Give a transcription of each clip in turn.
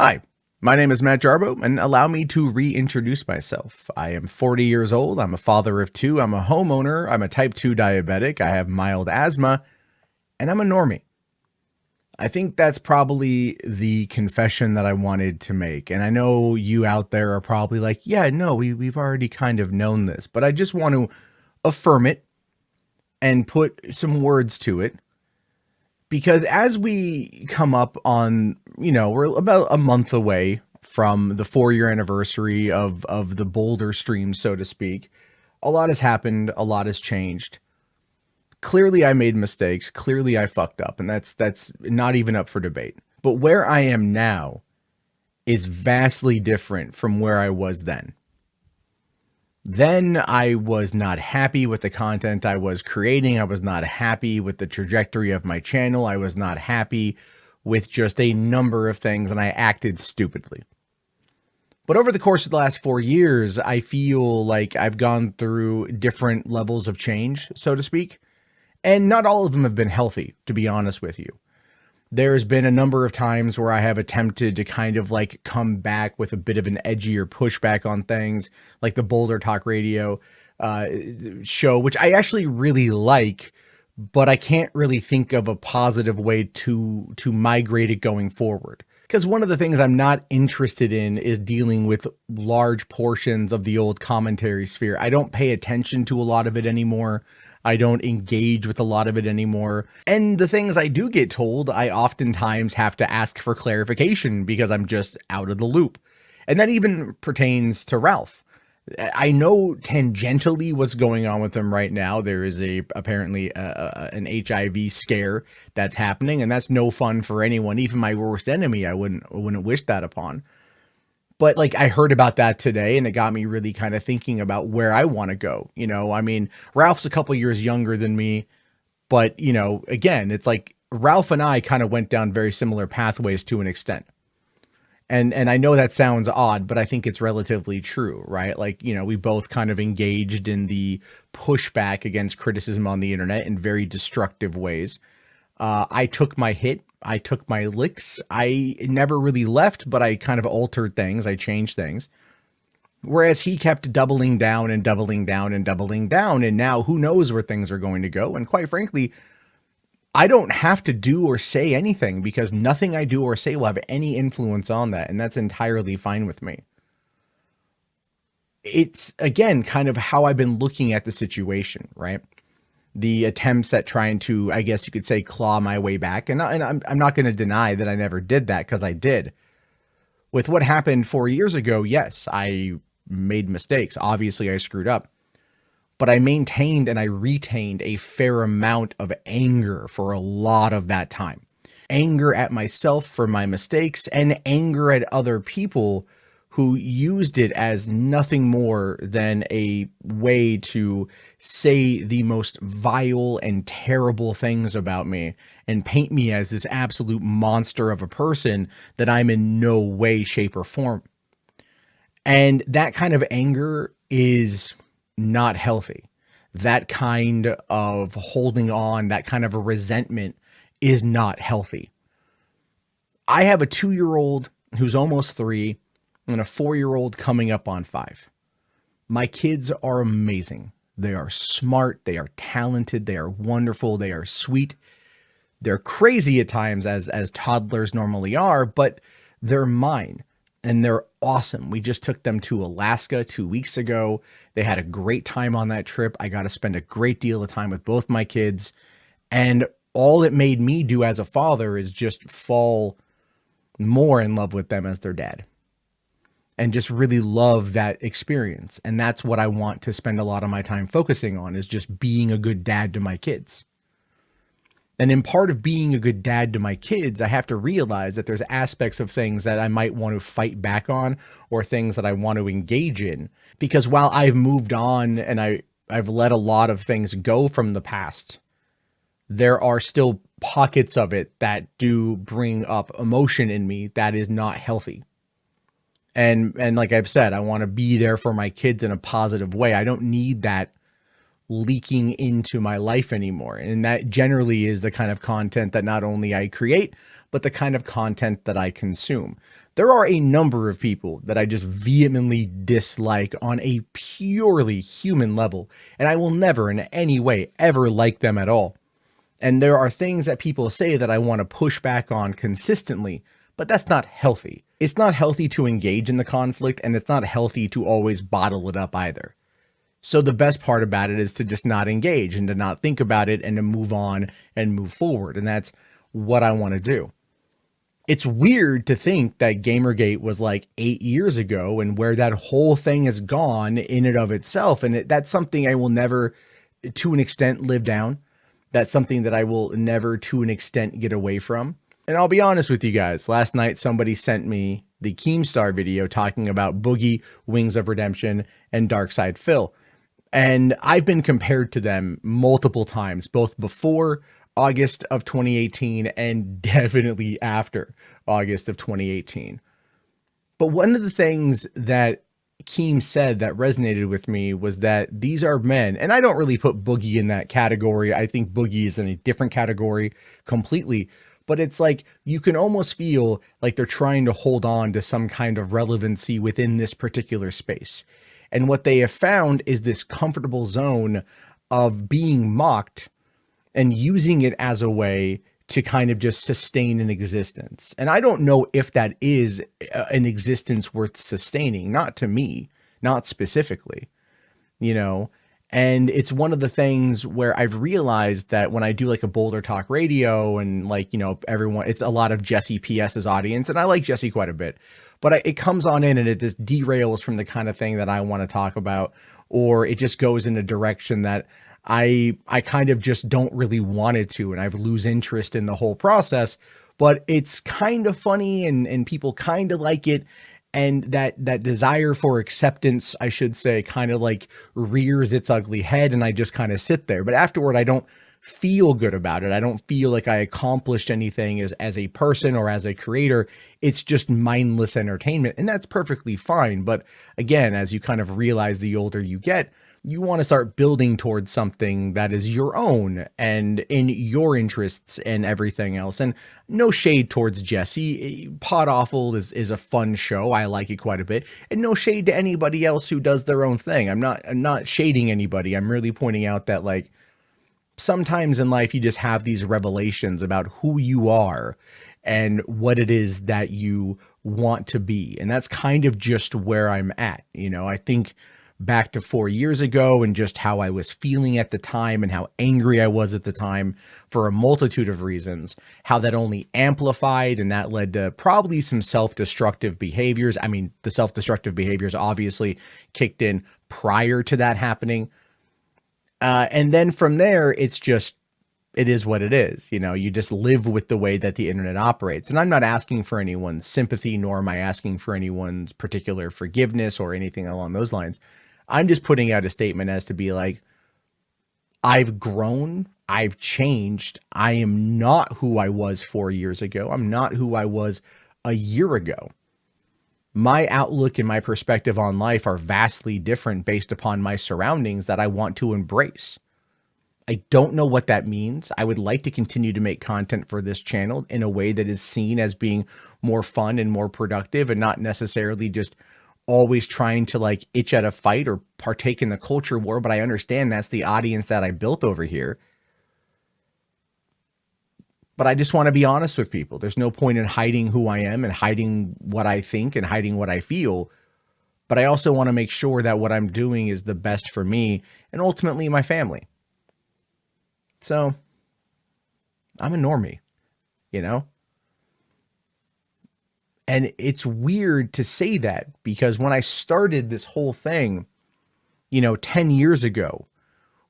Hi, my name is Matt Jarbo, and allow me to reintroduce myself. I am 40 years old. I'm a father of two. I'm a homeowner. I'm a type 2 diabetic. I have mild asthma, and I'm a normie. I think that's probably the confession that I wanted to make. And I know you out there are probably like, yeah, no, we've already kind of known this, but I just want to affirm it and put some words to it. Because as we come up on, we're about a month away from the 4-year anniversary of the Boulder stream, so to speak. A lot has happened, a lot has changed. Clearly I made mistakes, clearly I fucked up, and that's not even up for debate. But where I am now is vastly different from where I was then. Then I was not happy with the content I was creating. I was not happy with the trajectory of my channel. I was not happy with just a number of things, and I acted stupidly. But over the course of the last 4 years, I feel like I've gone through different levels of change, so to speak. And not all of them have been healthy, to be honest with you. There's been a number of times where I have attempted to kind of like come back with a bit of an edgier pushback on things, like the Boulder Talk Radio show, which I actually really like, but I can't really think of a positive way to migrate it going forward. Because one of the things I'm not interested in is dealing with large portions of the old commentary sphere. I don't pay attention to a lot of it anymore. I don't engage with a lot of it anymore. And the things I do get told, I oftentimes have to ask for clarification because I'm just out of the loop. And that even pertains to Ralph. I know tangentially what's going on with him right now. There is apparently an HIV scare that's happening, and that's no fun for anyone. Even my worst enemy, I wouldn't wish that upon. But like I heard about that today, and it got me really kind of thinking about where I want to go. I mean, Ralph's a couple years younger than me, but again, it's like Ralph and I kind of went down very similar pathways to an extent. And I know that sounds odd, but I think it's relatively true, right? Like, we both kind of engaged in the pushback against criticism on the internet in very destructive ways. I took my hit. I took my licks. I never really left, but I kind of altered things. I changed things. Whereas he kept doubling down and doubling down and doubling down. And now who knows where things are going to go. And quite frankly, I don't have to do or say anything because nothing I do or say will have any influence on that. And that's entirely fine with me. It's, again, kind of how I've been looking at the situation, right? The attempts at trying to, I guess you could say, claw my way back. And I'm not going to deny that I never did that, because I did. With what happened 4 years ago, yes, I made mistakes. Obviously, I screwed up. But I maintained and I retained a fair amount of anger for a lot of that time. Anger at myself for my mistakes, and anger at other people who used it as nothing more than a way to say the most vile and terrible things about me and paint me as this absolute monster of a person that I'm in no way, shape, or form. And that kind of anger is not healthy. That kind of holding on, that kind of a resentment is not healthy. I have a 2-year-old who's almost 3 and a 4-year-old coming up on 5. My kids are amazing. They are smart. They are talented. They are wonderful. They are sweet. They're crazy at times, as toddlers normally are, but they're mine. And they're awesome. We just took them to Alaska 2 weeks ago. They had a great time on that trip. I got to spend a great deal of time with both my kids. And all it made me do as a father is just fall more in love with them as their dad. And just really love that experience. And that's what I want to spend a lot of my time focusing on, is just being a good dad to my kids. And in part of being a good dad to my kids, I have to realize that there's aspects of things that I might want to fight back on, or things that I want to engage in. Because while I've moved on and I've let a lot of things go from the past, there are still pockets of it that do bring up emotion in me that is not healthy. And like I've said, I want to be there for my kids in a positive way. I don't need that leaking into my life anymore. And that generally is the kind of content that not only I create, but the kind of content that I consume. There are a number of people that I just vehemently dislike on a purely human level, and I will never in any way ever like them at all. And there are things that people say that I want to push back on consistently, but that's not healthy. It's not healthy to engage in the conflict, and it's not healthy to always bottle it up either. So the best part about it is to just not engage and to not think about it and to move on and move forward. And that's what I want to do. It's weird to think that Gamergate was like 8 years ago and where that whole thing has gone in and of itself. And that's something I will never, to an extent, live down. That's something that I will never, to an extent, get away from. And I'll be honest with you guys. Last night, somebody sent me the Keemstar video talking about Boogie, Wings of Redemption, and Darkside Phil. And I've been compared to them multiple times, both before August of 2018 and definitely after August of 2018. But one of the things that Keem said that resonated with me was that these are men, and I don't really put Boogie in that category. I think Boogie is in a different category completely. But it's like you can almost feel like they're trying to hold on to some kind of relevancy within this particular space. And what they have found is this comfortable zone of being mocked and using it as a way to kind of just sustain an existence. And I don't know if that is an existence worth sustaining, not to me, not specifically, you know. And it's one of the things where I've realized that when I do like a Boulder Talk Radio and like, you know, everyone, it's a lot of Jesse PS's audience, and I like Jesse quite a bit. But it comes on in and it just derails from the kind of thing that I want to talk about, or it just goes in a direction that I kind of just don't really want it to, and I lose interest in the whole process. But it's kind of funny, and people kind of like it. And that desire for acceptance, I should say, kind of like rears its ugly head, and I just kind of sit there. But afterward, I don't feel good about it. I don't feel like I accomplished anything as a person or as a creator. It's just mindless entertainment, and that's perfectly fine. But again, as you kind of realize the older you get, you want to start building towards something that is your own and in your interests and everything else. And no shade towards Jesse. Pod Awful is a fun show. I like it quite a bit. And no shade to anybody else who does their own thing. I'm not shading anybody. I'm really pointing out that, like, sometimes in life you just have these revelations about who you are and what it is that you want to be. And that's kind of just where I'm at. You know, I think back to 4 years ago and just how I was feeling at the time and how angry I was at the time for a multitude of reasons, how that only amplified, and that led to probably some self-destructive behaviors. I mean, the self-destructive behaviors obviously kicked in prior to that happening. And then from there, it's just, it is what it is. You know, you just live with the way that the internet operates. And I'm not asking for anyone's sympathy, nor am I asking for anyone's particular forgiveness or anything along those lines. I'm just putting out a statement as to be like, I've grown, I've changed. I am not who I was 4 years ago. I'm not who I was a year ago. My outlook and my perspective on life are vastly different based upon my surroundings that I want to embrace. I don't know what that means. I would like to continue to make content for this channel in a way that is seen as being more fun and more productive, and not necessarily just always trying to like itch at a fight or partake in the culture war. But I understand that's the audience that I built over here. But I just want to be honest with people. There's no point in hiding who I am and hiding what I think and hiding what I feel. But I also want to make sure that what I'm doing is the best for me and ultimately my family. So I'm a normie, you know? And it's weird to say that, because when I started this whole thing, you know, 10 years ago,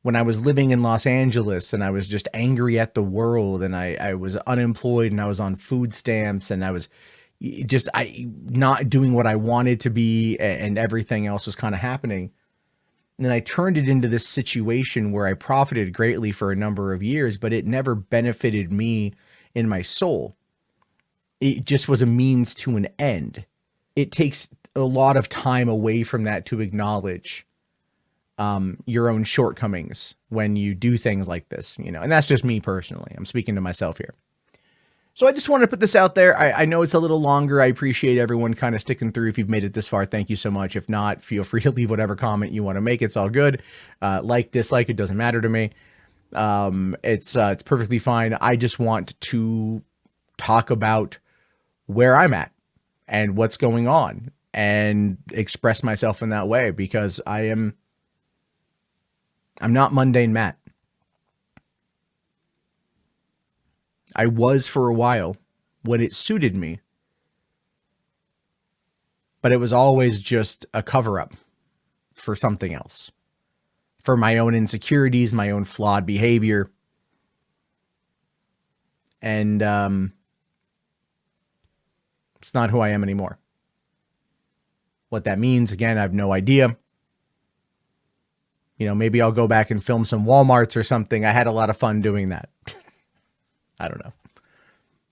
when I was living in Los Angeles and I was just angry at the world, and I was unemployed and I was on food stamps and I was just not doing what I wanted to be, and everything else was kind of happening. And then I turned it into this situation where I profited greatly for a number of years, but it never benefited me in my soul. It just was a means to an end. It takes a lot of time away from that to acknowledge your own shortcomings when you do things like this, you know, and that's just me personally. I'm speaking to myself here. So I just wanted to put this out there. I know it's a little longer. I appreciate everyone kind of sticking through. If you've made it this far, thank you so much. If not, feel free to leave whatever comment you want to make. It's all good. Like, dislike, it doesn't matter to me. It's perfectly fine. I just want to talk about where I'm at and what's going on and express myself in that way, because I'm not Mundane Matt. I was for a while when it suited me, but it was always just a cover-up for something else, for my own insecurities, my own flawed behavior. And it's not who I am anymore. What that means, again, I have no idea. You know, maybe I'll go back and film some Walmarts or something. I had a lot of fun doing that. I don't know.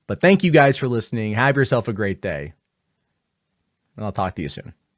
But thank you guys for listening. Have yourself a great day. And I'll talk to you soon.